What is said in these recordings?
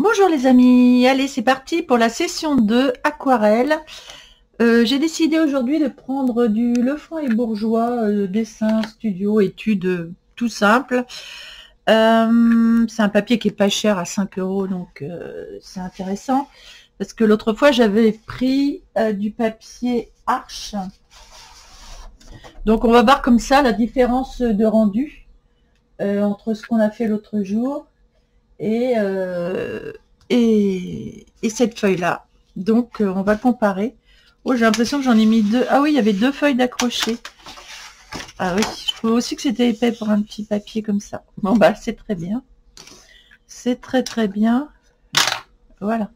Bonjour les amis, allez c'est parti pour la session 2 aquarelle. J'ai décidé aujourd'hui de prendre du Lefranc et Bourgeois, dessin, studio, étude, tout simple. C'est un papier qui est pas cher, à 5 €, donc c'est intéressant. Parce que l'autre fois j'avais pris du papier Arche. Donc on va voir comme ça la différence de rendu entre ce qu'on a fait l'autre jour et cette feuille là. Donc on va comparer. Oh, j'ai l'impression que j'en ai mis deux. Ah oui, il y avait deux feuilles d'accrocher. Ah oui, je trouve aussi que c'était épais pour un petit papier comme ça. Bon bah c'est très bien, c'est très bien. Voilà.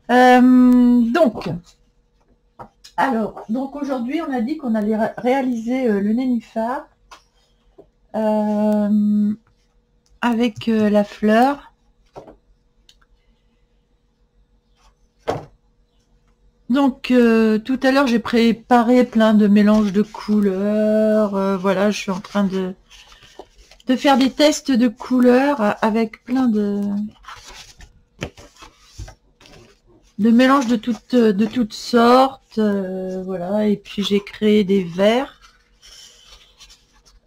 Donc aujourd'hui on a dit qu'on allait réaliser le nénuphar avec la fleur. Donc tout à l'heure j'ai préparé plein de mélanges de couleurs, voilà, je suis en train de faire des tests de couleurs avec plein de mélanges de toutes sortes, voilà, et puis j'ai créé des verts.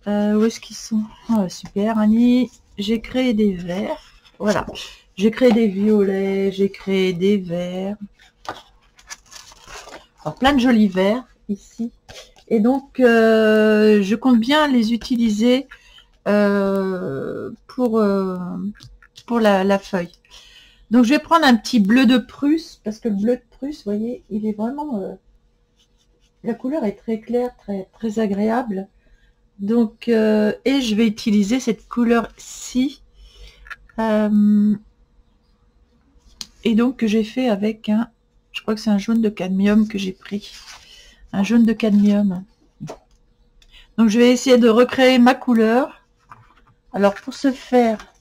Où est-ce qu'ils sont? Oh, super Annie, j'ai créé des verts, voilà, j'ai créé des violets, j'ai créé des verts. Alors, plein de jolis verts ici, et donc je compte bien les utiliser pour la feuille. Donc je vais prendre un petit bleu de Prusse, parce que le bleu de Prusse, vous voyez, il est vraiment la couleur est très claire, très agréable. Donc et je vais utiliser cette couleur-ci, et donc que j'ai fait avec un, je crois que c'est un jaune de cadmium que j'ai pris, un jaune de cadmium. Donc je vais essayer de recréer ma couleur. Alors pour ce faire,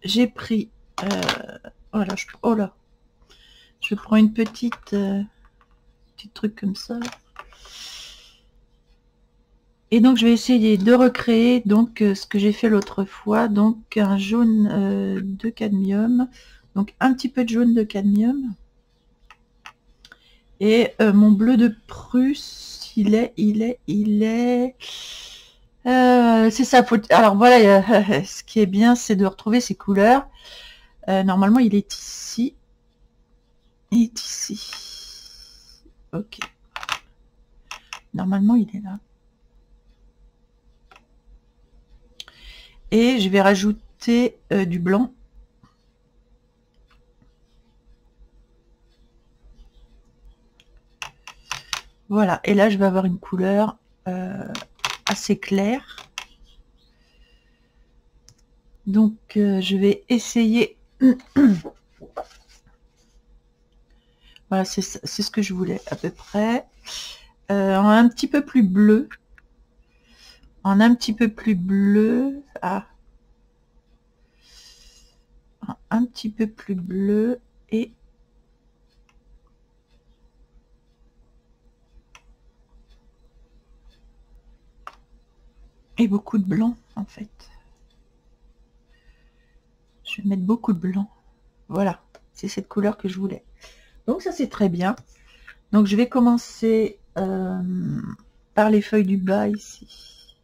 j'ai pris voilà, je prends une petite petit truc comme ça, et donc je vais essayer de recréer donc ce que j'ai fait l'autre fois, donc un jaune de cadmium, donc un petit peu de jaune de cadmium, et mon bleu de Prusse, il est c'est ça. Alors voilà, ce qui est bien, c'est de retrouver ces couleurs. Normalement il est ici, ok, normalement il est là, et je vais rajouter du blanc. Voilà, et là je vais avoir une couleur assez claire. Donc je vais essayer. Voilà, c'est ce que je voulais à peu près. En un petit peu plus bleu. Ah. Un petit peu plus bleu, et beaucoup de blanc en fait. Je vais mettre beaucoup de blanc. Voilà, c'est cette couleur que je voulais. Donc ça c'est très bien. Donc je vais commencer par les feuilles du bas ici.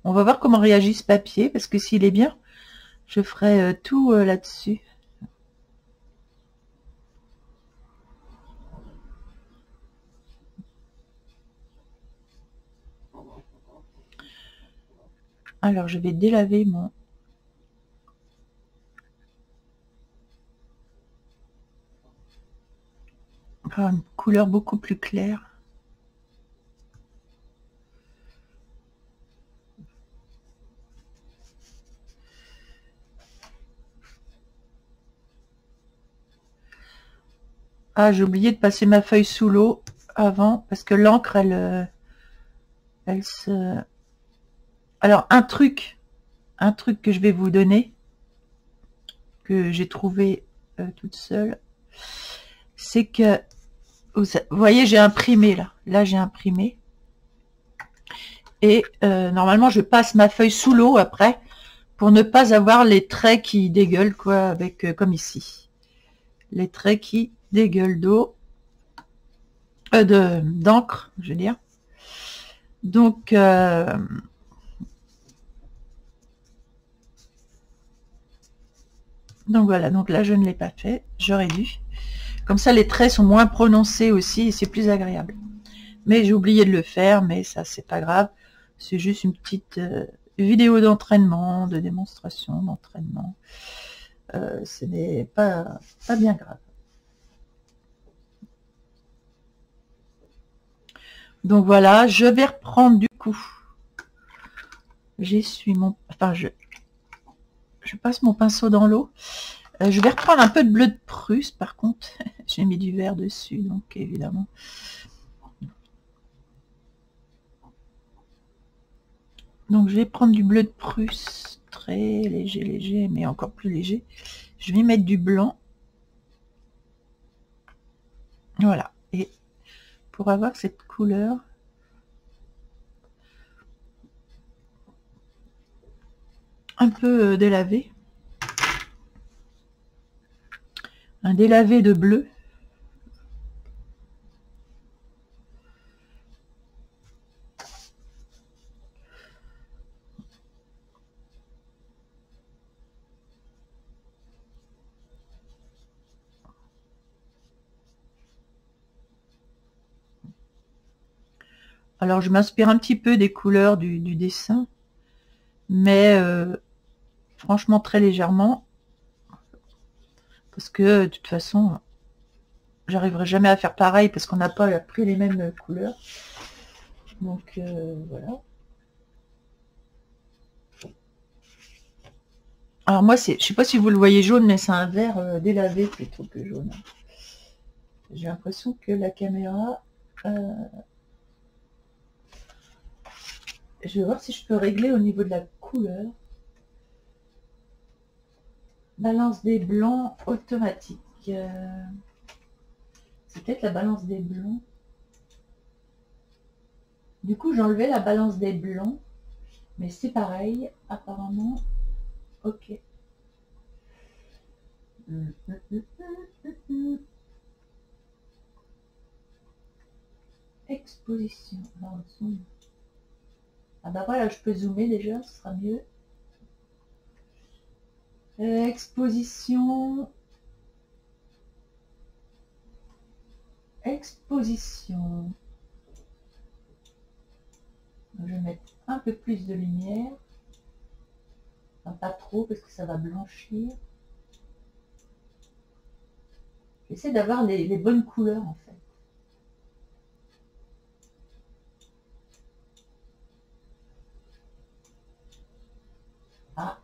On va voir comment réagit ce papier, parce que s'il est bien, je ferai tout là-dessus. Alors je vais délaver mon... une couleur beaucoup plus claire. Ah, j'ai oublié de passer ma feuille sous l'eau avant, parce que l'encre, elle se... Alors, un truc que je vais vous donner, que j'ai trouvé toute seule, c'est que, vous voyez, j'ai imprimé là. Là, j'ai imprimé. Et normalement, je passe ma feuille sous l'eau après, pour ne pas avoir les traits qui dégueulent, quoi, avec comme ici. Les traits qui dégueulent d'eau, d'encre, je veux dire. Donc, voilà, donc là je ne l'ai pas fait, j'aurais dû. Comme ça les traits sont moins prononcés aussi et c'est plus agréable. Mais j'ai oublié de le faire, mais ça c'est pas grave. C'est juste une petite vidéo d'entraînement, de démonstration d'entraînement. Ce n'est pas bien grave. Donc voilà, je vais reprendre du coup. J'essuie mon... Enfin, je passe mon pinceau dans l'eau. Je vais reprendre un peu de bleu de Prusse, par contre. J'ai mis du vert dessus, donc évidemment. Donc je vais prendre du bleu de Prusse, très léger, mais encore plus léger. Je vais mettre du blanc. Voilà. Et pour avoir cette couleur, un peu délavé. Un délavé de bleu. Alors je m'inspire un petit peu des couleurs du dessin, mais franchement très légèrement, parce que de toute façon j'arriverai jamais à faire pareil parce qu'on n'a pas pris les mêmes couleurs. Donc voilà. Alors moi c'est, je sais pas si vous le voyez jaune, mais c'est un vert délavé plutôt que jaune. J'ai l'impression que la caméra, je vais voir si je peux régler au niveau de la couleur. Balance des blancs automatique. C'est peut-être la balance des blancs. Du coup, j'ai enlevé la balance des blancs. Mais c'est pareil, apparemment. Ok. Exposition. Alors, ah bah voilà, je peux zoomer déjà, ce sera mieux. Exposition. Exposition. Je vais mettre un peu plus de lumière. Enfin, pas trop parce que ça va blanchir. J'essaie d'avoir les bonnes couleurs en fait. Ah,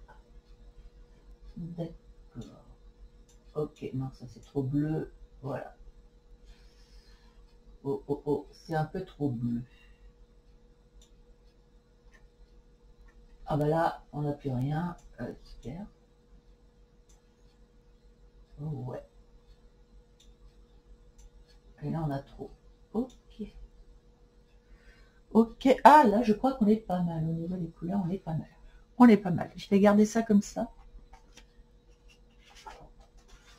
d'accord. Ok, non, ça c'est trop bleu. Voilà. Oh, oh, oh, c'est un peu trop bleu. Ah bah là, on n'a plus rien. Super. Oh ouais. Et là, on a trop. Ok. Ok. Ah là, je crois qu'on est pas mal. Au niveau des couleurs, on est pas mal. On est pas mal. Je vais garder ça comme ça.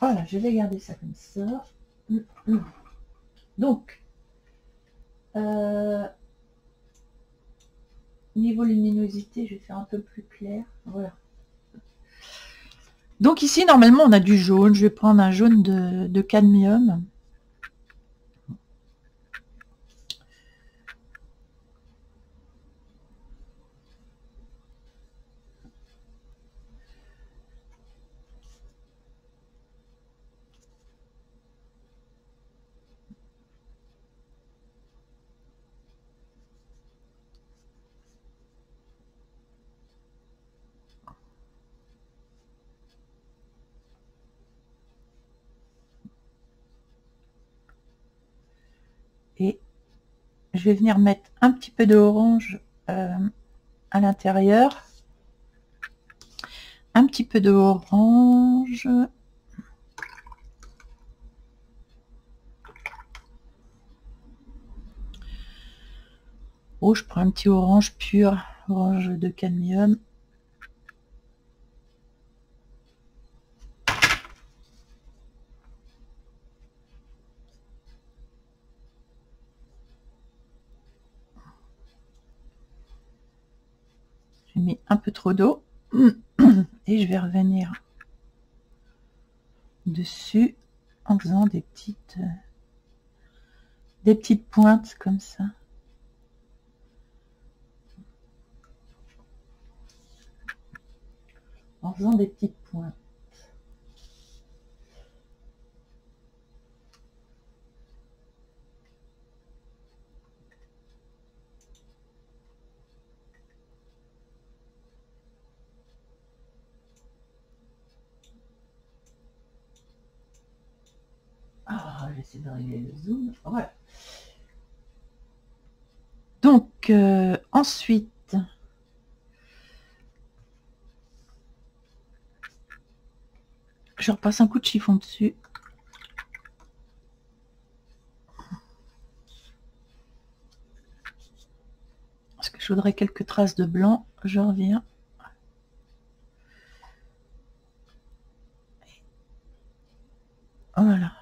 Voilà, je vais garder ça comme ça. Donc, niveau luminosité, je vais faire un peu plus clair. Voilà. Donc ici, normalement, on a du jaune. Je vais prendre un jaune de cadmium. Et je vais venir mettre un petit peu d'orange à l'intérieur. Un petit peu d'orange. orange. Oh, je prends un petit orange pur, orange de cadmium. J'ai mis un peu trop d'eau et je vais revenir dessus en faisant des petites pointes comme ça. En faisant des petites pointes. Ah, j'essaie de régler le zoom. Voilà. Donc, ensuite, je repasse un coup de chiffon dessus. Parce que je voudrais quelques traces de blanc. Je reviens. Voilà.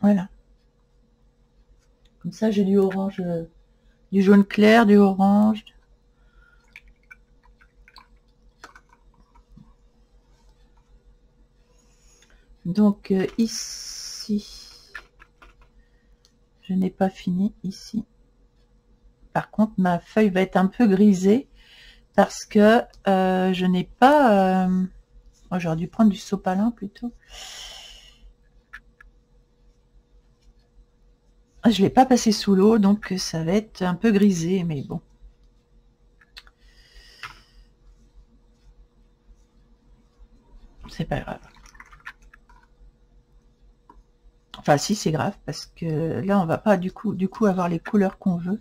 Voilà. Comme ça, j'ai du orange, du jaune clair, du orange. Donc, ici, je n'ai pas fini ici. Par contre, ma feuille va être un peu grisée parce que je n'ai pas... oh, j'aurais dû prendre du sopalin plutôt. Je ne l'ai pas passé sous l'eau, donc ça va être un peu grisé, mais bon. C'est pas grave. Enfin, si, c'est grave, parce que là, on va pas du coup avoir les couleurs qu'on veut.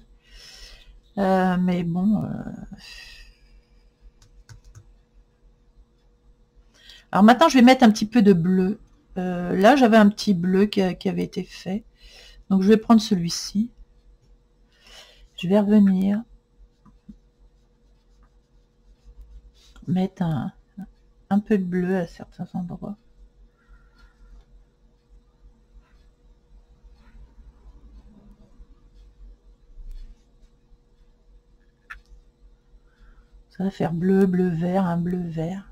Mais bon... Alors maintenant, je vais mettre un petit peu de bleu. Là, j'avais un petit bleu qui avait été fait. Donc, je vais prendre celui-ci. Je vais revenir mettre un peu de bleu à certains endroits. Ça va faire bleu, bleu vert, un bleu vert.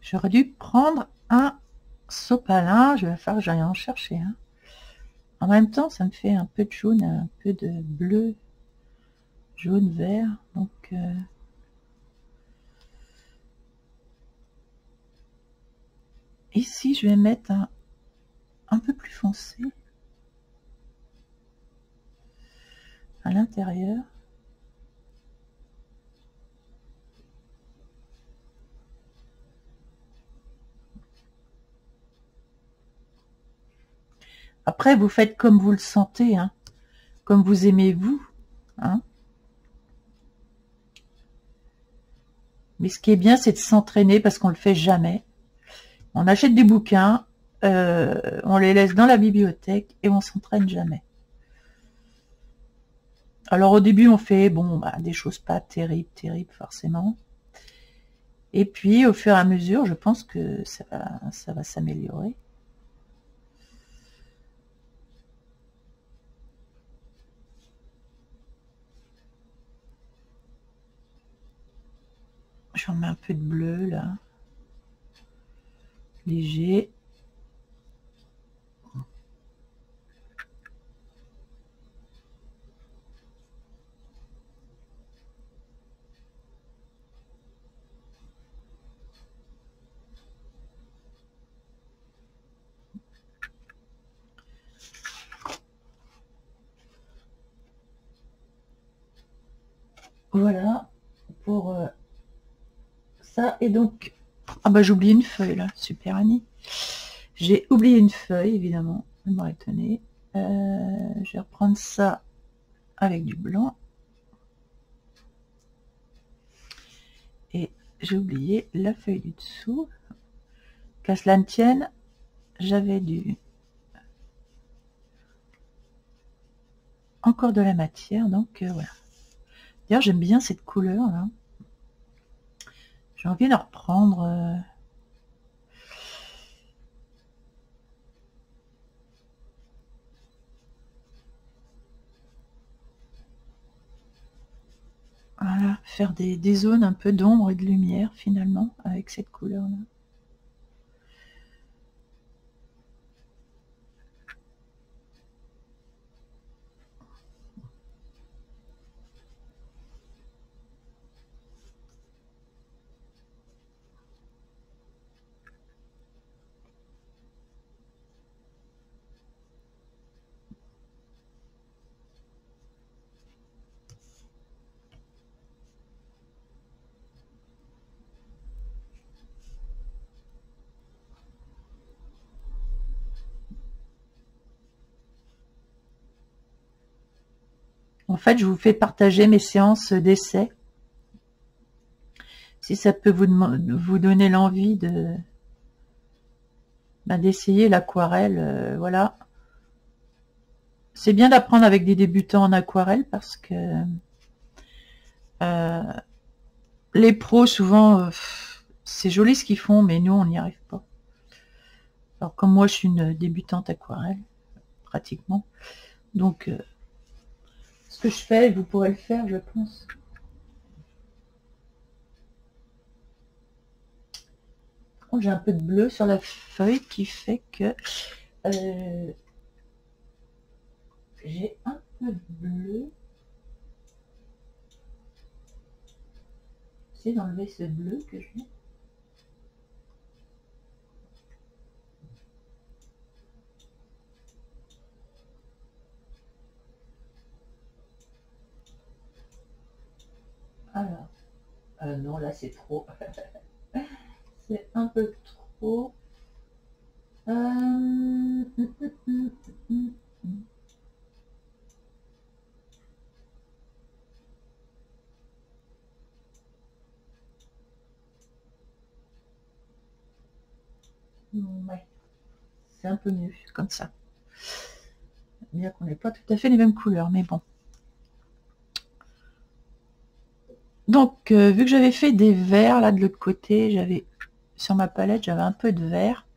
J'aurais dû prendre un sopalin. Je vais faire que j'aille en chercher un. En même temps, ça me fait un peu de jaune, un peu de bleu, jaune, vert. Donc, ici, je vais mettre un peu plus foncé à l'intérieur. Après, vous faites comme vous le sentez, hein, comme vous aimez vous. Hein. Mais ce qui est bien, c'est de s'entraîner parce qu'on ne le fait jamais. On achète des bouquins, on les laisse dans la bibliothèque et on s'entraîne jamais. Alors au début, on fait bon, bah, des choses pas terribles forcément. Et puis, au fur et à mesure, je pense que ça va s'améliorer. Je remets un peu de bleu, là. Léger. Voilà pour ça. Et donc, ah bah j'ai oublié une feuille là, super Annie. J'ai oublié une feuille évidemment, vous m'aurez étonné. Je vais reprendre ça avec du blanc. Et j'ai oublié la feuille du dessous. Qu'à cela ne tienne, j'avais encore de la matière, donc voilà. D'ailleurs, j'aime bien cette couleur là. J'ai envie de reprendre. Voilà, faire des zones un peu d'ombre et de lumière finalement avec cette couleur là. En fait, je vous fais partager mes séances d'essai. Si ça peut vous donner l'envie d'essayer l'aquarelle, voilà. C'est bien d'apprendre avec des débutants en aquarelle parce que les pros, souvent, c'est joli ce qu'ils font, mais nous, on n'y arrive pas. Alors, comme moi, je suis une débutante aquarelle, pratiquement. Donc, ce que je fais, vous pourrez le faire, je pense. J'ai un peu de bleu sur la feuille qui fait que j'ai un peu de bleu. J'essaie d'enlever ce bleu que j'ai. Alors, non, là c'est trop. C'est un peu trop. Ouais, c'est un peu mieux comme ça. Bien qu'on n'ait pas tout à fait les mêmes couleurs, mais bon. Donc, vu que j'avais fait des verts là de l'autre côté, j'avais sur ma palette, j'avais un peu de vert.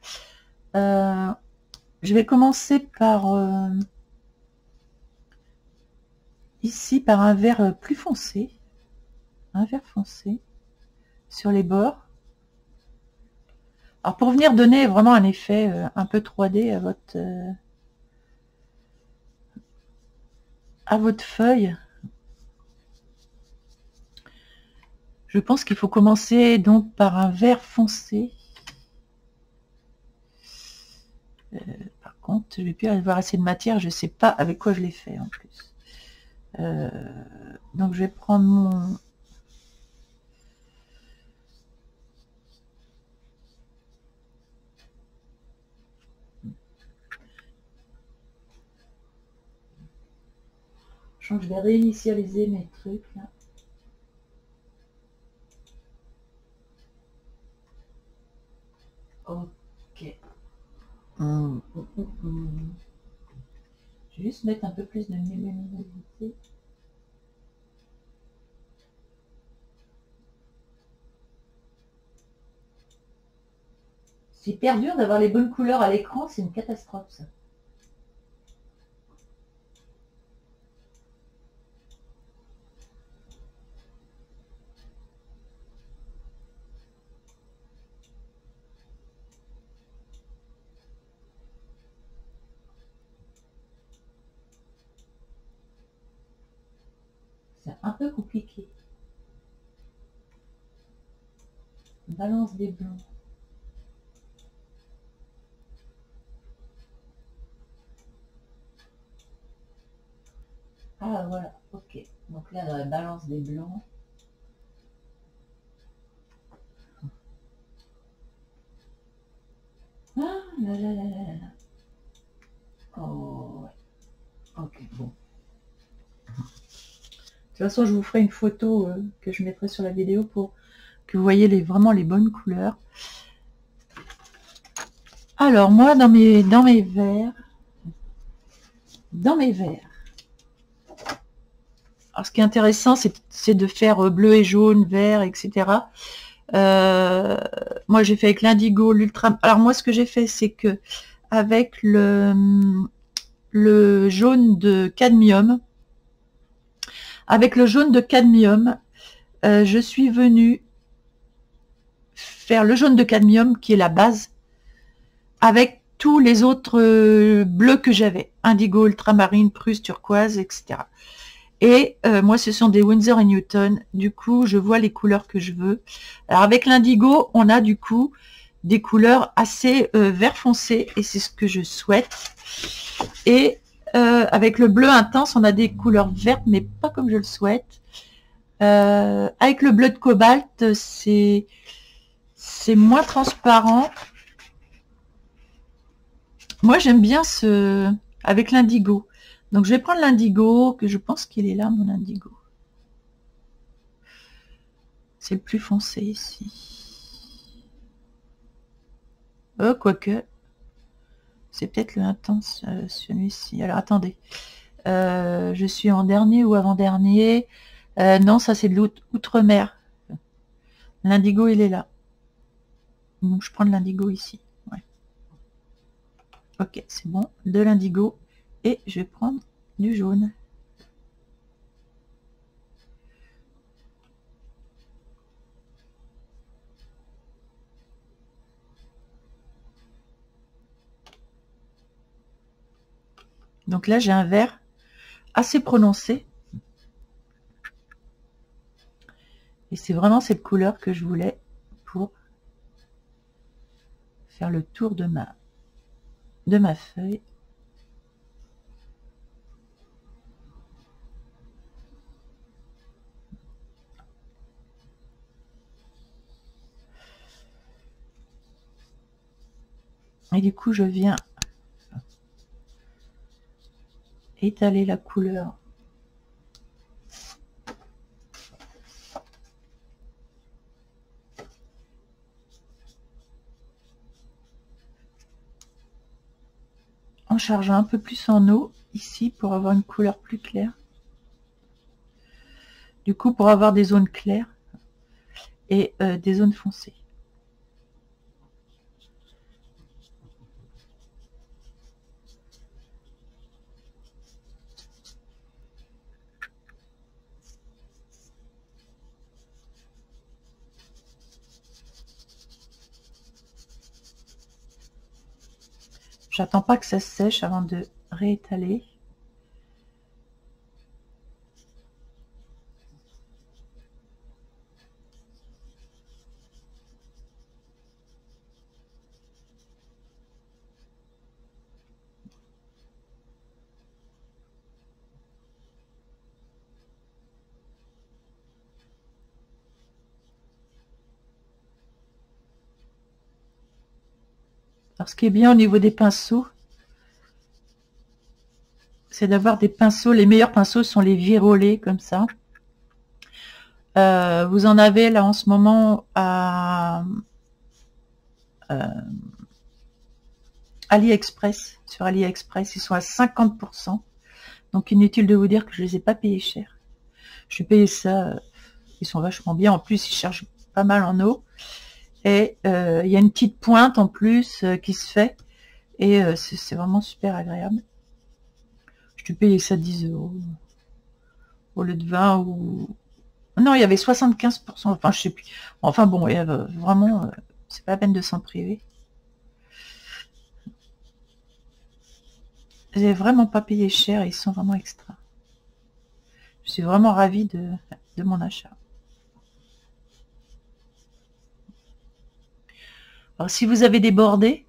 Je vais commencer par ici par un vert plus foncé, un vert foncé sur les bords. Alors pour venir donner vraiment un effet un peu 3D à votre feuille, je pense qu'il faut commencer donc par un vert foncé. Par contre, je vais plus avoir assez de matière, je sais pas avec quoi je l'ai fait en plus. Donc je vais prendre mon je vais réinitialiser mes trucs là. Ok. Je vais juste mettre un peu plus de luminosité. C'est hyper dur d'avoir les bonnes couleurs à l'écran, c'est une catastrophe ça. C'est un peu compliqué. Balance des blancs. Ah voilà, ok. Donc là, dans la balance des blancs. Ah là là là là là. Oh ouais. Ok, bon. De toute façon, je vous ferai une photo que je mettrai sur la vidéo pour que vous voyez vraiment les bonnes couleurs. Alors moi, dans mes verres, alors ce qui est intéressant, c'est de faire bleu et jaune, vert, etc. Moi, j'ai fait avec l'indigo, l'ultra. Alors moi, ce que j'ai fait, c'est que avec le jaune de cadmium, je suis venue faire le jaune de cadmium qui est la base avec tous les autres bleus que j'avais, indigo, ultramarine, prusse, turquoise, etc. Et moi, ce sont des Winsor & Newton. Du coup, je vois les couleurs que je veux. Alors, avec l'indigo, on a du coup des couleurs assez vert foncé, et c'est ce que je souhaite. Et avec le bleu intense, on a des couleurs vertes, mais pas comme je le souhaite. Avec le bleu de cobalt, c'est moins transparent. Moi, j'aime bien avec l'indigo. Donc, je vais prendre l'indigo, que je pense qu'il est là, mon indigo. C'est le plus foncé ici. Oh, quoique. C'est peut-être le intense, celui-ci. Alors, attendez. Je suis en dernier ou avant-dernier. Non, ça, c'est de l'outre-mer. L'indigo, il est là. Donc, je prends de l'indigo ici. Ouais. Ok, c'est bon. De l'indigo. Et je vais prendre du jaune. Donc là, j'ai un vert assez prononcé. Et c'est vraiment cette couleur que je voulais pour faire le tour de ma feuille. Et du coup, je viens étaler la couleur en chargeant un peu plus en eau ici pour avoir une couleur plus claire. Du coup, pour avoir des zones claires et des zones foncées. J'attends pas que ça sèche avant de réétaler. Alors, ce qui est bien au niveau des pinceaux, c'est d'avoir des pinceaux. Les meilleurs pinceaux sont les virolés, comme ça. Vous en avez là en ce moment à AliExpress. Sur AliExpress, ils sont à 50%. Donc, inutile de vous dire que je les ai pas payés cher. Je suis payé ça. Ils sont vachement bien. En plus, ils chargent pas mal en eau. Et il y a une petite pointe en plus qui se fait. Et c'est vraiment super agréable. Je te payais ça 10 € au lieu de 20 ou... Non, il y avait 75%. Enfin, je sais plus. Enfin bon, vraiment, c'est pas la peine de s'en priver. J'ai vraiment pas payé cher. Ils sont vraiment extra. Je suis vraiment ravie de mon achat. Alors, si vous avez débordé,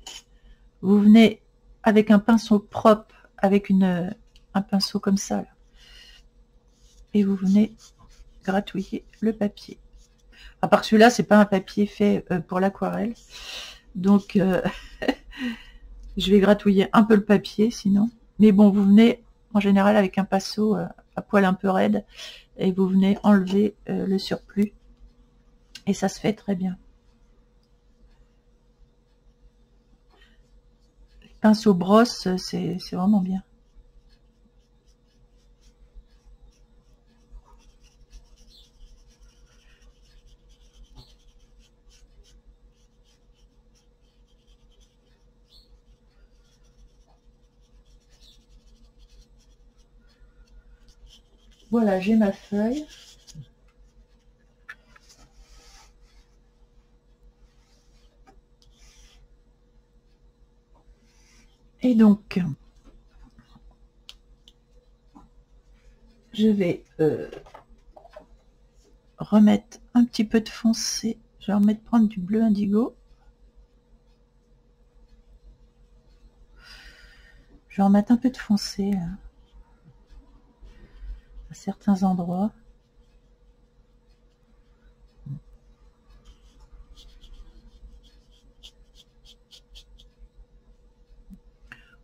vous venez avec un pinceau propre, avec un pinceau comme ça, là, et vous venez gratouiller le papier. À part celui-là, c'est pas un papier fait pour l'aquarelle, donc je vais gratouiller un peu le papier sinon. Mais bon, vous venez en général avec un pinceau à poil un peu raide, et vous venez enlever le surplus, et ça se fait très bien. Pinceau brosse, c'est vraiment bien. Voilà, j'ai ma feuille. Et donc, je vais remettre un petit peu de foncé. Je vais remettre prendre du bleu indigo. Je vais remettre un peu de foncé à certains endroits.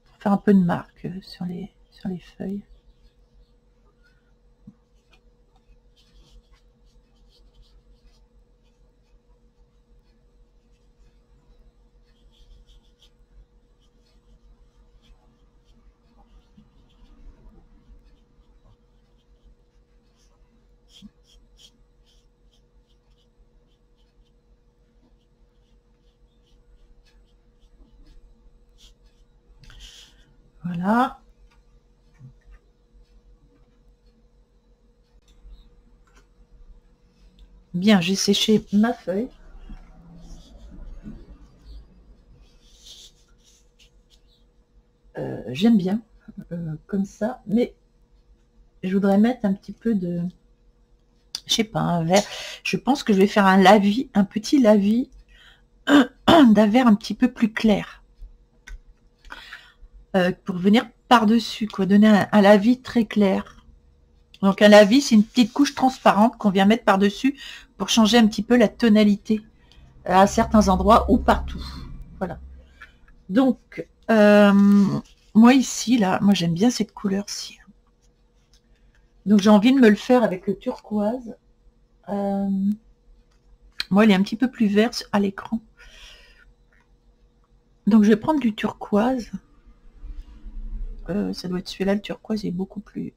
Pour faire un peu de marque sur les feuilles. Voilà. Bien, j'ai séché ma feuille. J'aime bien comme ça, mais je voudrais mettre un petit peu de, je sais pas, un vert. Je pense que je vais faire un lavis, un petit lavis d'un vert un petit peu plus clair. Pour venir par-dessus, quoi, donner un lavis très clair. Donc un lavis, c'est une petite couche transparente qu'on vient mettre par-dessus pour changer un petit peu la tonalité à certains endroits ou partout. Voilà. Donc, moi ici, là, moi j'aime bien cette couleur-ci. Donc j'ai envie de me le faire avec le turquoise. Moi, elle est un petit peu plus verte à l'écran. Donc je vais prendre du turquoise. Ça doit être celui-là, le turquoise est beaucoup plus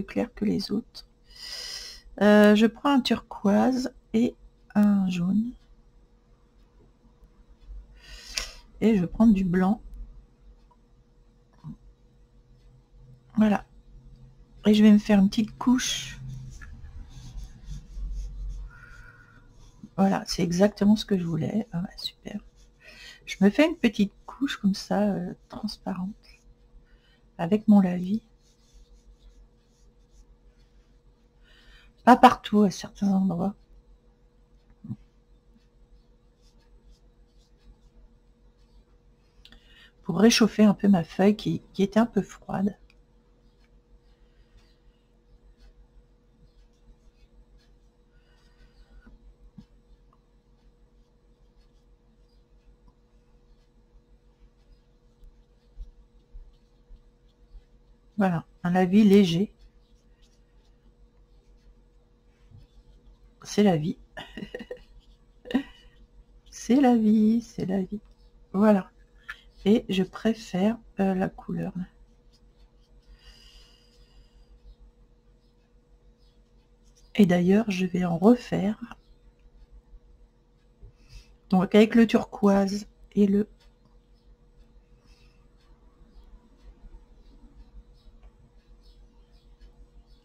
clair que les autres. Je prends un turquoise et un jaune. Et je vais prendre du blanc. Voilà. Et je vais me faire une petite couche. Voilà, c'est exactement ce que je voulais. Ah ouais, super. Je me fais une petite couche comme ça, transparente, avec mon lavis. Pas partout, à certains endroits. Pour réchauffer un peu ma feuille qui était un peu froide. Voilà, un lavis léger. C'est la vie. C'est la vie, c'est la vie. Voilà. Et je préfère la couleur. Et d'ailleurs, je vais en refaire. Donc avec le turquoise et le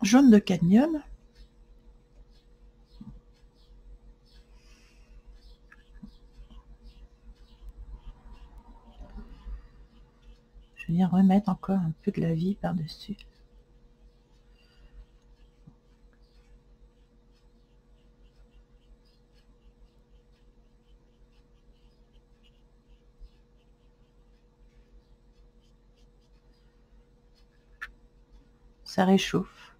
jaune de cadmium, je viens remettre encore un peu de la vie par-dessus. Ça réchauffe.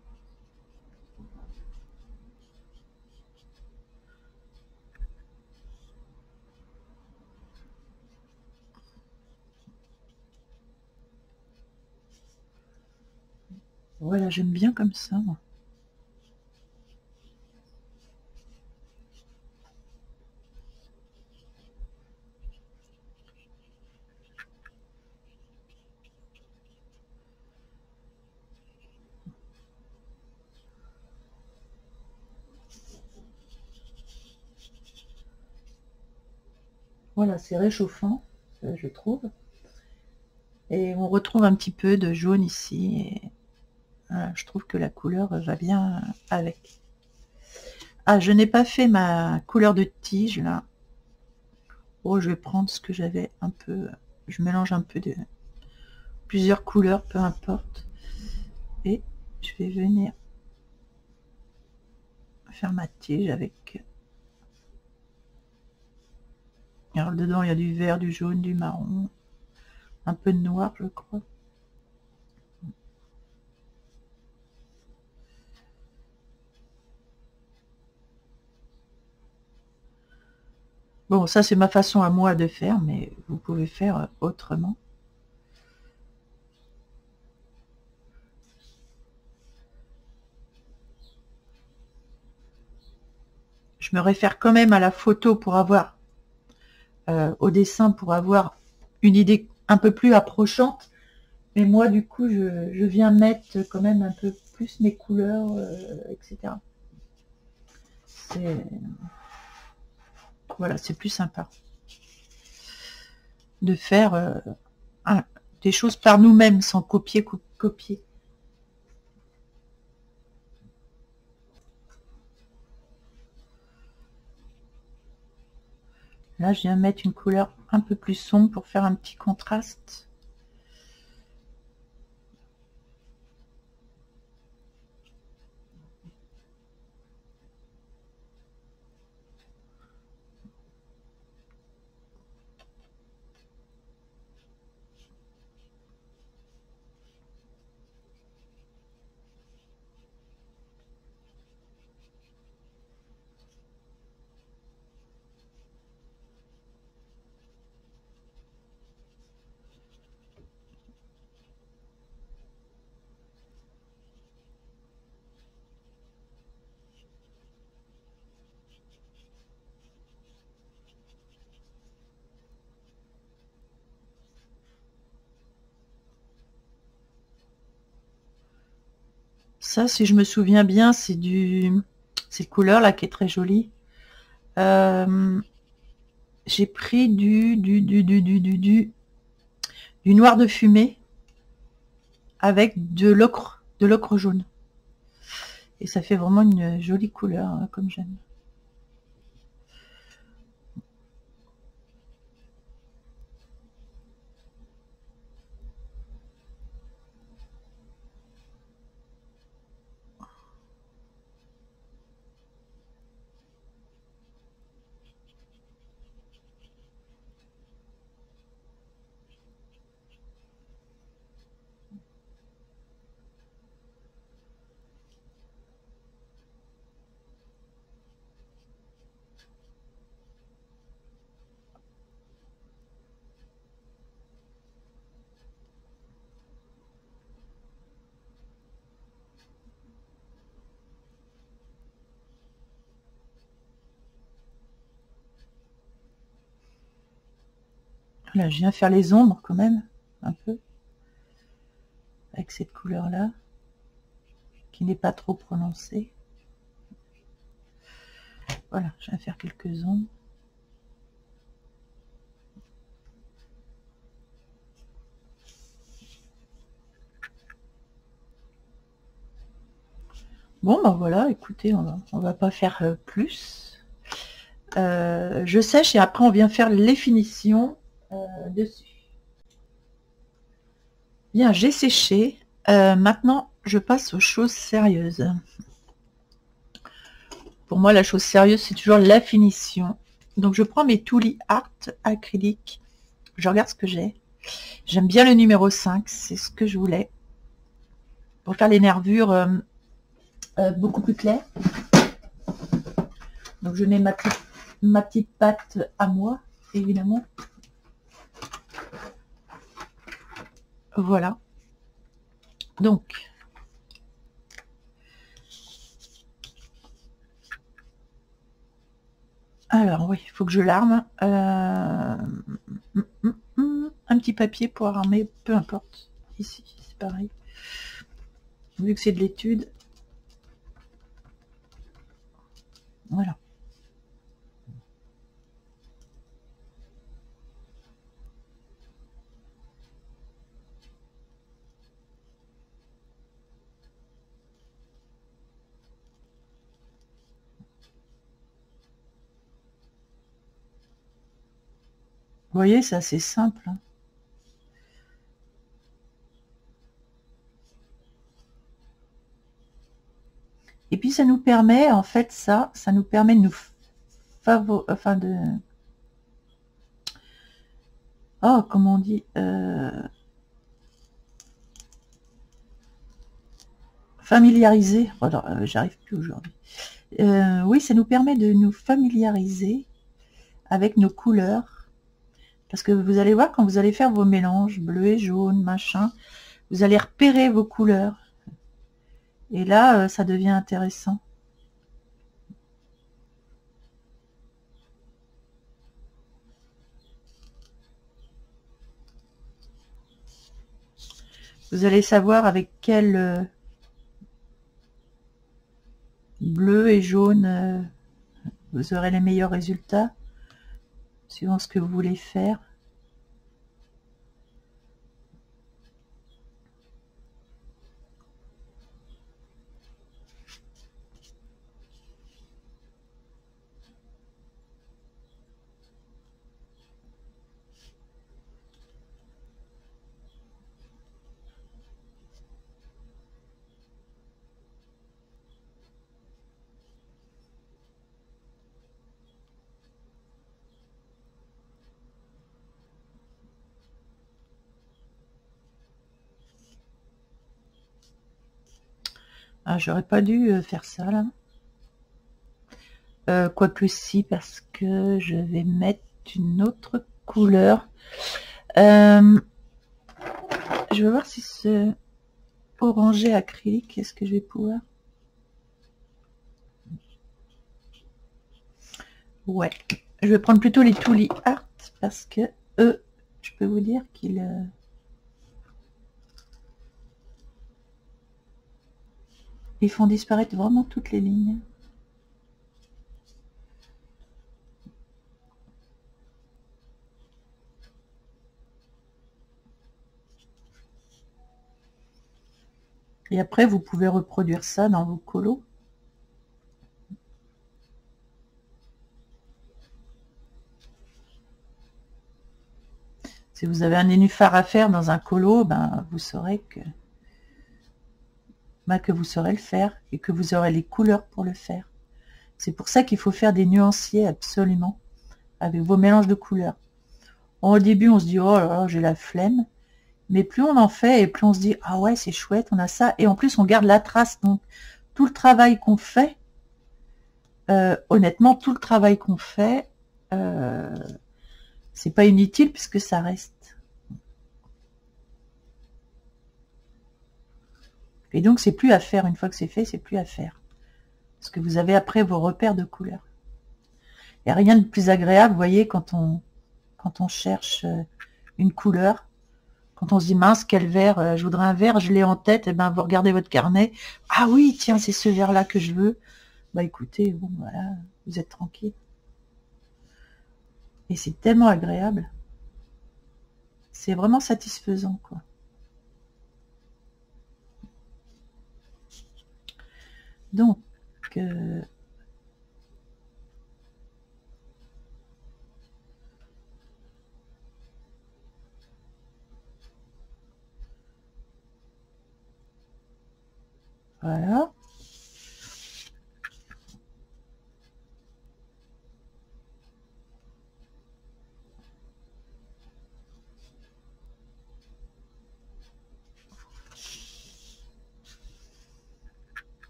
Voilà, j'aime bien comme ça, moi. Voilà, c'est réchauffant, je trouve. Et on retrouve un petit peu de jaune ici. Et voilà, je trouve que la couleur va bien avec. Ah, je n'ai pas fait ma couleur de tige, là. Oh, je vais prendre ce que j'avais un peu. Je mélange un peu de plusieurs couleurs, peu importe. Et je vais venir faire ma tige avec. Alors dedans, il y a du vert, du jaune, du marron, un peu de noir, je crois. Bon, ça c'est ma façon à moi de faire, mais vous pouvez faire autrement. Je me réfère quand même à la photo pour avoir, au dessin pour avoir une idée un peu plus approchante. Mais moi, du coup, je viens mettre quand même un peu plus mes couleurs, etc. Voilà, c'est plus sympa de faire des choses par nous-mêmes sans copier. Là, je viens mettre une couleur un peu plus sombre pour faire un petit contraste. Ça, si je me souviens bien, c'est cette couleur là qui est très jolie. J'ai pris du noir de fumée avec de l'ocre jaune. Et ça fait vraiment une jolie couleur, hein, comme j'aime. Là, je viens faire les ombres quand même, un peu, avec cette couleur-là, qui n'est pas trop prononcée. Voilà, je viens faire quelques ombres. Bon, ben voilà, écoutez, on va pas faire plus. Je sèche et après on vient faire les finitions dessus. Bien, j'ai séché. Maintenant, je passe aux choses sérieuses. Pour moi, la chose sérieuse, c'est toujours la finition. Donc, je prends mes Tooly Art acryliques. Je regarde ce que j'ai. J'aime bien le numéro 5, c'est ce que je voulais. Pour faire les nervures beaucoup plus claires. Donc, je mets ma petite pâte à moi, évidemment. Voilà. Donc, alors oui, il faut que je l'arme. Un petit papier pour armer, peu importe. Ici, c'est pareil. Vu que c'est de l'étude. Voilà. Vous voyez, c'est assez simple. Hein. Et puis ça nous permet, en fait, ça nous permet de nous oh, comment on dit familiariser. Oh, j'arrive plus aujourd'hui. Oui, ça nous permet de nous familiariser avec nos couleurs. Parce que vous allez voir, quand vous allez faire vos mélanges, bleu et jaune, machin, vous allez repérer vos couleurs. Et là, ça devient intéressant. Vous allez savoir avec quel bleu et jaune vous aurez les meilleurs résultats, suivant ce que vous voulez faire. Ah, j'aurais pas dû faire ça là. Quoique si, parce que je vais mettre une autre couleur. Je vais voir si ce orangé acrylique, est-ce que je vais pouvoir... Ouais, je vais prendre plutôt les Tooly Art, parce que eux, je peux vous dire qu'ils... ils font disparaître vraiment toutes les lignes. Et après, vous pouvez reproduire ça dans vos colos. Si vous avez un nénuphar à faire dans un colo, ben, vous saurez que vous saurez le faire et que vous aurez les couleurs pour le faire. C'est pour ça qu'il faut faire des nuanciers absolument avec vos mélanges de couleurs. Au début, on se dit, oh là là, j'ai la flemme. Mais plus on en fait et plus on se dit, ah ouais, c'est chouette, on a ça. Et en plus, on garde la trace. Donc, tout le travail qu'on fait, honnêtement, tout le travail qu'on fait, c'est pas inutile puisque ça reste. Et donc, c'est plus à faire. Une fois que c'est fait, c'est plus à faire. Parce que vous avez après vos repères de couleurs. Il n'y a rien de plus agréable, vous voyez, quand on cherche une couleur, quand on se dit, mince, quel vert, je voudrais un vert, je l'ai en tête, et ben vous regardez votre carnet, ah oui, tiens, c'est ce vert-là que je veux. Bah écoutez, bon, voilà, vous êtes tranquille. Et c'est tellement agréable. C'est vraiment satisfaisant, quoi. Donc, voilà.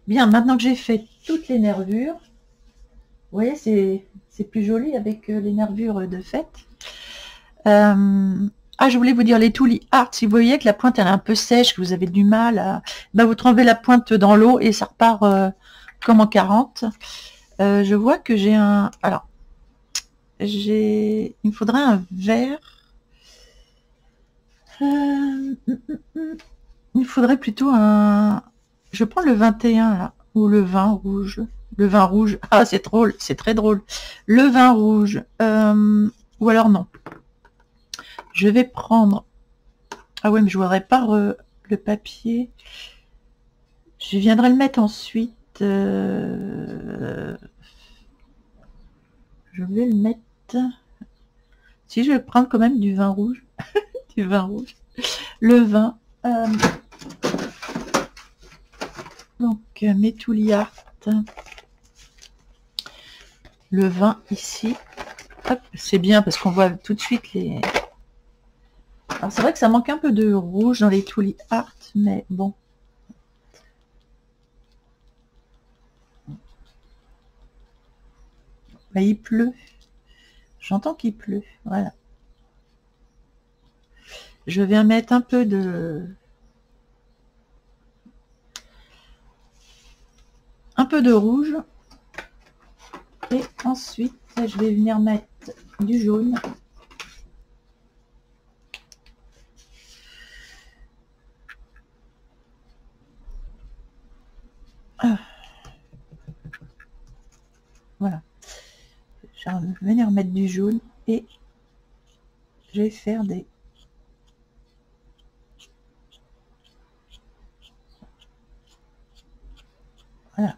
Bien, maintenant que j'ai fait toutes les nervures, vous voyez, c'est plus joli avec les nervures de fête. Ah, je voulais vous dire, les Tooly Art, si vous voyez que la pointe elle est un peu sèche, que vous avez du mal à... Ben, vous trempez la pointe dans l'eau et ça repart comme en 40. Je vois que j'ai un... Alors, il me faudrait un verre. Il me faudrait plutôt un... Je prends le 21 là, ou le vin rouge. Le vin rouge, ah c'est drôle, c'est très drôle. Le vin rouge, ou alors non. Je vais prendre... Ah ouais, mais je voudrais pas le papier. Je viendrai le mettre ensuite. Je vais le mettre... Si, je vais prendre quand même du vin rouge. Du vin rouge. Le vin. Donc, mes Tooly Art. Le vin ici. Hop, c'est bien parce qu'on voit tout de suite les... Alors, c'est vrai que ça manque un peu de rouge dans les Tooly Art, mais bon. Là, il pleut. J'entends qu'il pleut. Voilà. Je viens mettre un peu de... rouge. Et ensuite, je vais venir mettre du jaune. Ah. Voilà. Je vais venir mettre du jaune et je vais faire des... Voilà.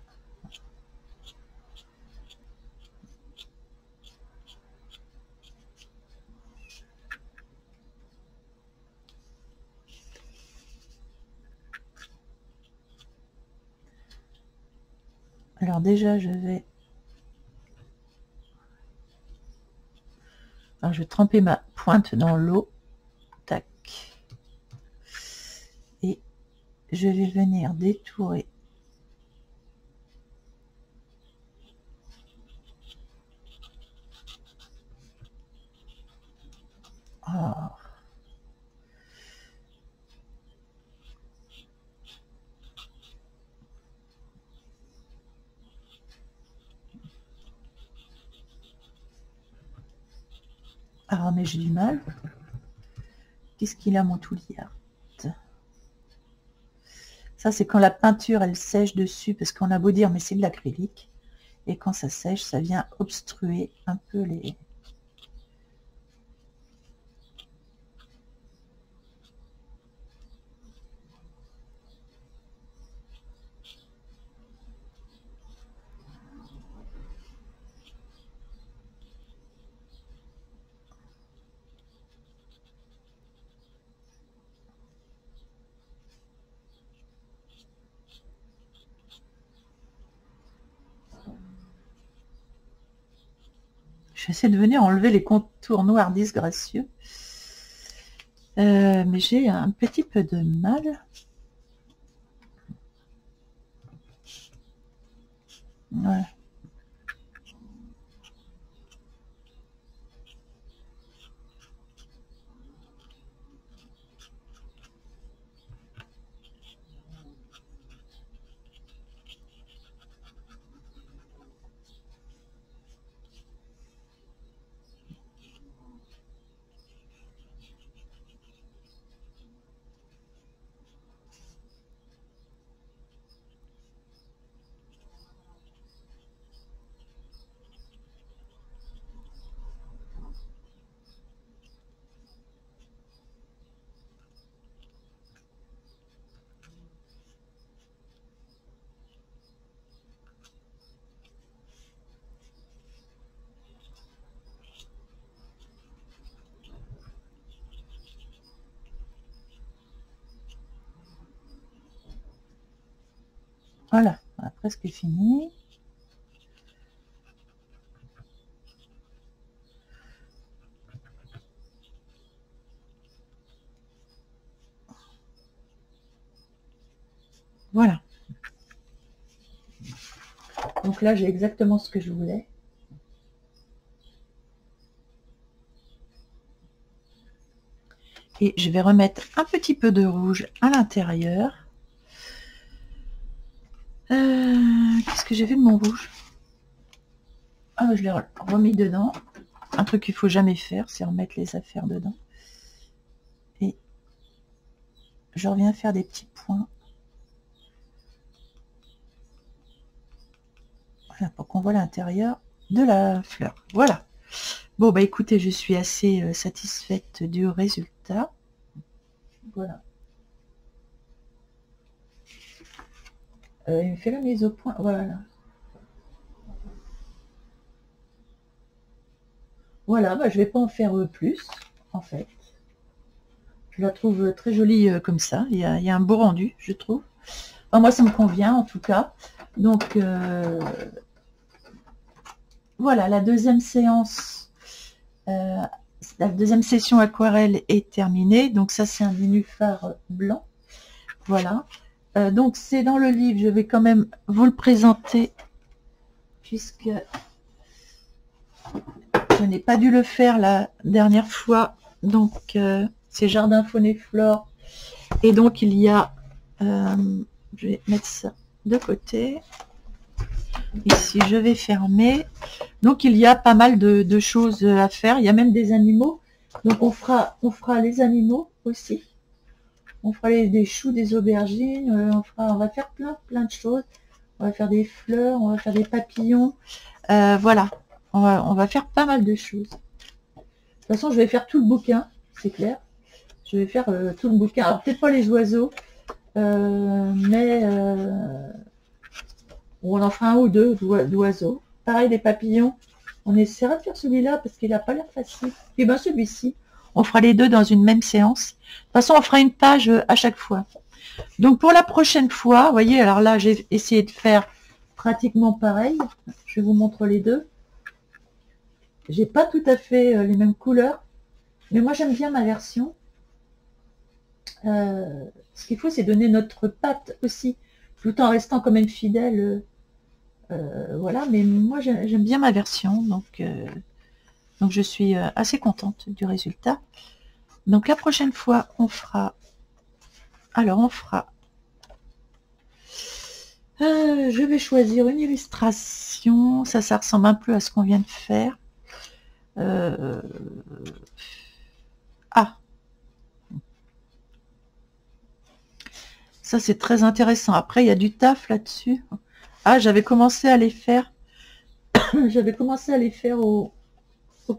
Alors déjà, je vais... Alors, je vais tremper ma pointe dans l'eau. Tac. Et je vais venir détourer. Oh. Ah, mais j'ai du mal. Qu'est-ce qu'il a, mon Tooly Art? Ça, c'est quand la peinture, elle sèche dessus, parce qu'on a beau dire, mais c'est de l'acrylique. Et quand ça sèche, ça vient obstruer un peu les... J'essaie de venir enlever les contours noirs disgracieux. Mais j'ai un petit peu de mal. Voilà. Voilà, on a presque fini. Voilà. Donc là, j'ai exactement ce que je voulais. Et je vais remettre un petit peu de rouge à l'intérieur. Qu'est-ce que j'ai fait de mon rouge? Ah, je l'ai remis dedans. Un truc qu'il faut jamais faire, c'est remettre les affaires dedans. Et je reviens faire des petits points. Voilà, pour qu'on voit l'intérieur de la fleur. Voilà. Bon, bah écoutez, je suis assez satisfaite du résultat. Voilà. Il me fait la mise au point. Voilà. Voilà, bah, je vais pas en faire plus, en fait. Je la trouve très jolie comme ça. Il y a un beau rendu, je trouve. Enfin, moi, ça me convient, en tout cas. Donc, voilà, la deuxième séance, la deuxième session aquarelle est terminée. Donc, ça, c'est un nénuphar blanc. Voilà. Donc, c'est dans le livre. Je vais quand même vous le présenter, puisque je n'ai pas dû le faire la dernière fois. Donc, c'est Jardin Faune et Flore. Et donc, il y a... je vais mettre ça de côté. Ici, je vais fermer. Donc, il y a pas mal de choses à faire. Il y a même des animaux. Donc, on fera les animaux aussi. On fera des choux, des aubergines. On va faire plein de choses. On va faire des fleurs, on va faire des papillons. Voilà. On va faire pas mal de choses. De toute façon, je vais faire tout le bouquin, c'est clair. Je vais faire tout le bouquin. Alors, peut-être pas les oiseaux, mais on en fera un ou deux d'oiseaux. Pareil, des papillons. On essaiera de faire celui-là parce qu'il n'a pas l'air facile. Et bien, celui-ci, on fera les deux dans une même séance. De toute façon, on fera une page à chaque fois. Donc, pour la prochaine fois, vous voyez, alors là, j'ai essayé de faire pratiquement pareil. Je vous montre les deux. J'ai pas tout à fait les mêmes couleurs, mais moi, j'aime bien ma version. Ce qu'il faut, c'est donner notre patte aussi, tout en restant quand même fidèle. Voilà, mais moi, j'aime bien ma version, donc je suis assez contente du résultat. Donc, la prochaine fois, on fera... Alors, on fera... je vais choisir une illustration. Ça ressemble un peu à ce qu'on vient de faire. Ah, ça c'est très intéressant. Après, il y a du taf là-dessus. Ah, j'avais commencé à les faire. J'avais commencé à les faire au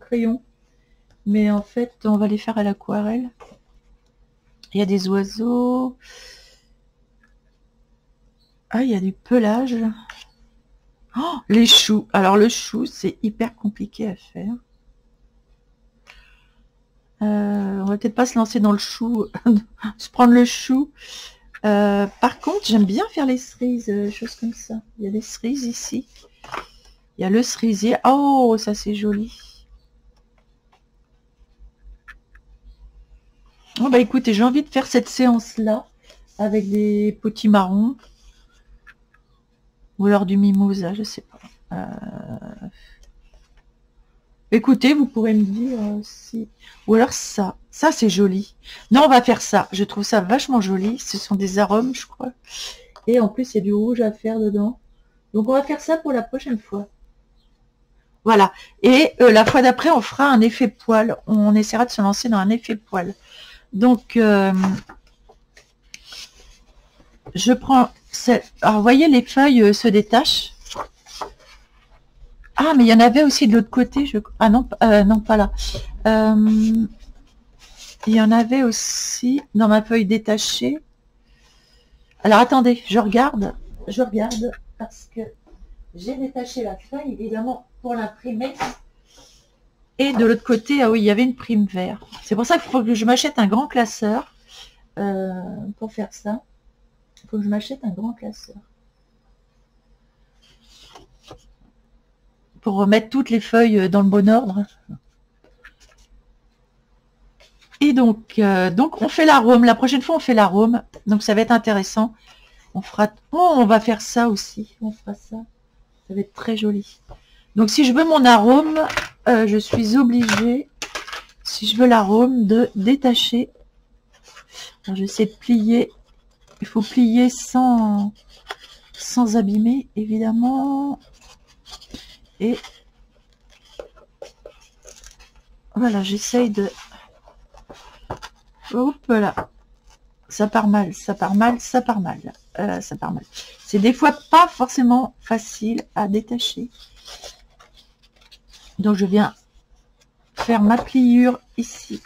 crayon. Mais en fait, on va les faire à l'aquarelle. Il y a des oiseaux. Ah, il y a du pelage. Oh, les choux. Alors, le chou, c'est hyper compliqué à faire. On va peut-être pas se lancer dans le chou, se prendre le chou. Par contre, j'aime bien faire les cerises, choses comme ça. Il y a des cerises ici. Il y a le cerisier. Oh, ça c'est joli. Oh, bah écoutez, j'ai envie de faire cette séance-là avec des potimarrons. Ou alors du mimosa, je sais pas. Écoutez, vous pourrez me dire si... Ou alors ça. Ça, c'est joli. Non, on va faire ça. Je trouve ça vachement joli. Ce sont des arômes, je crois. Et en plus, il y a du rouge à faire dedans. Donc, on va faire ça pour la prochaine fois. Voilà. Et la fois d'après, on fera un effet poil. On essaiera de se lancer dans un effet poil. Donc, je prends... Alors, vous voyez, les feuilles se détachent. Ah, mais il y en avait aussi de l'autre côté. Ah non, non, pas là. Il y en avait aussi dans ma feuille détachée. Alors, attendez, je regarde parce que j'ai détaché la feuille, évidemment, pour l'imprimer. Et de l'autre côté, ah oui, il y avait une prime vert. C'est pour ça qu'il faut que je m'achète un grand classeur pour faire ça. Il faut que je m'achète un grand classeur. pour remettre toutes les feuilles dans le bon ordre. Et donc on fait l'arôme. La prochaine fois, on fait l'arôme. Donc, ça va être intéressant. On fera... Oh, on va faire ça aussi. On fera ça. Ça va être très joli. Donc, si je veux mon arôme, je suis obligée, si je veux l'arôme, de détacher. Alors, je vais essayer de plier. Il faut plier sans abîmer, évidemment. Et voilà, j'essaye de... Hop là. Ça part mal, ça part mal, ça part mal. Ça part mal. C'est des fois pas forcément facile à détacher. Donc je viens faire ma pliure ici.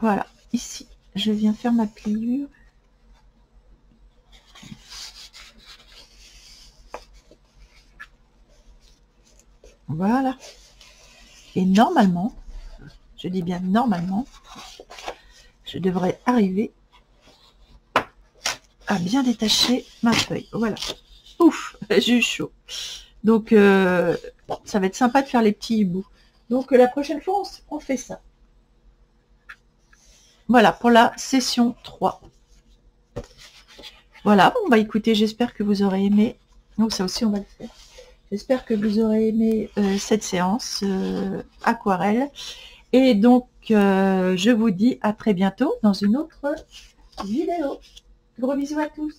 Voilà, ici. Je viens faire ma pliure. Voilà. Et normalement, je dis bien normalement, je devrais arriver à bien détacher ma feuille. Voilà. Ouf, j'ai eu chaud. Donc, ça va être sympa de faire les petits hiboux. Donc, la prochaine fois, on fait ça. Voilà, pour la session 3. Voilà, bon, bah écoutez, j'espère que vous aurez aimé. Donc, ça aussi, on va le faire. J'espère que vous aurez aimé cette séance aquarelle. Et donc, je vous dis à très bientôt dans une autre vidéo. Gros bisous à tous.